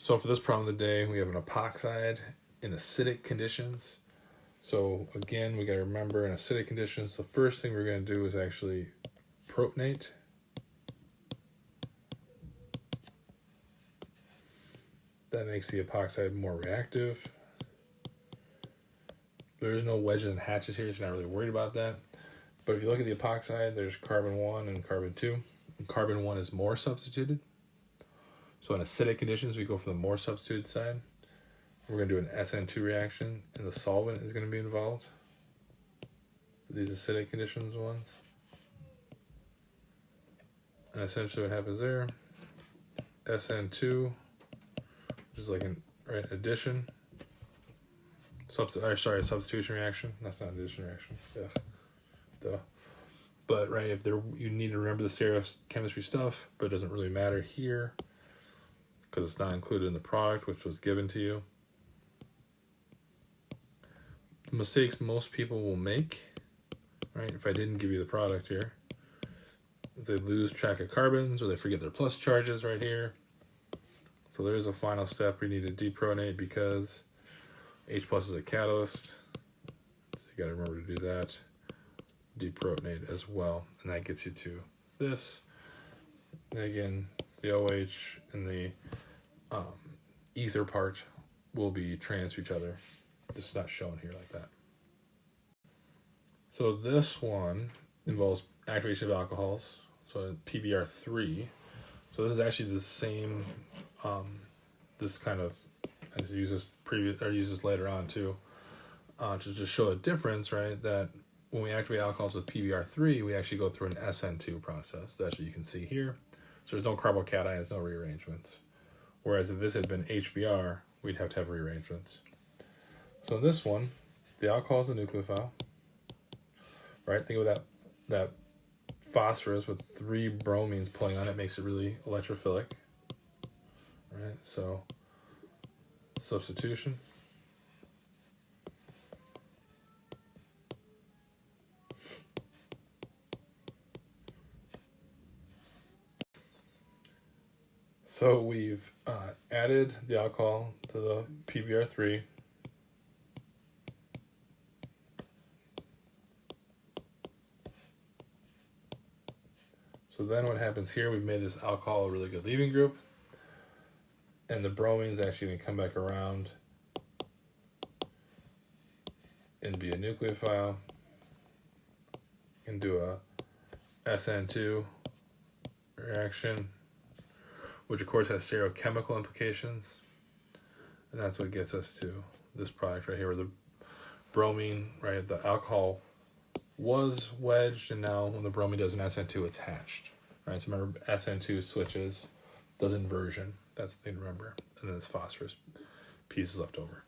So for this problem of the day, we have an epoxide in acidic conditions. So again, we got to remember in acidic conditions, the first thing we're going to do is actually protonate. That makes the epoxide more reactive. There's no wedges and hatches here, so you're not really worried about that. But if you look at the epoxide, there's carbon 1 and carbon 2. And carbon 1 is more substituted. So in acidic conditions, we go for the more substituted side. We're going to do an SN2 reaction, and the solvent is going to be involved. These acidic conditions ones. And essentially what happens there, SN2, which is like an addition. Substitution reaction. That's not an addition reaction. Yes. Duh. But right, if there, you need to remember the stereochemistry stuff, but it doesn't really matter here because it's not included in the product, which was given to you. The mistakes most people will make, right? If I didn't give you the product here, is they lose track of carbons or they forget their plus charges right here. So there's a final step. We need to deprotonate because H plus is a catalyst. So you got to remember to do that. Deprotonate as well. And that gets you to this. And again, the OH and the ether part will be trans to each other. This is not shown here like that. So this one involves activation of alcohols. So PBr3. So this is actually the same, this kind of, I just use this later on too, to just show a difference, right? That when we activate alcohols with PBr3, we actually go through an SN2 process. That's what you can see here. So there's no carbocations, no rearrangements. Whereas if this had been HBr, we'd have to have rearrangements. So in this one, the alcohol is a nucleophile, right? Think of that phosphorus with 3 bromines pulling on it makes it really electrophilic, right? So substitution. So we've added the alcohol to the PBr3. So then what happens here, we've made this alcohol a really good leaving group. And the bromine's actually going to come back around and be a nucleophile and do a SN2 reaction, which of course has stereochemical implications. And that's what gets us to this product right here, where the bromine, right, the alcohol was wedged, and now when the bromine does an SN2, it's hatched. Right, so remember, SN2 switches, does inversion. That's the thing to remember. And then this phosphorus piece is left over.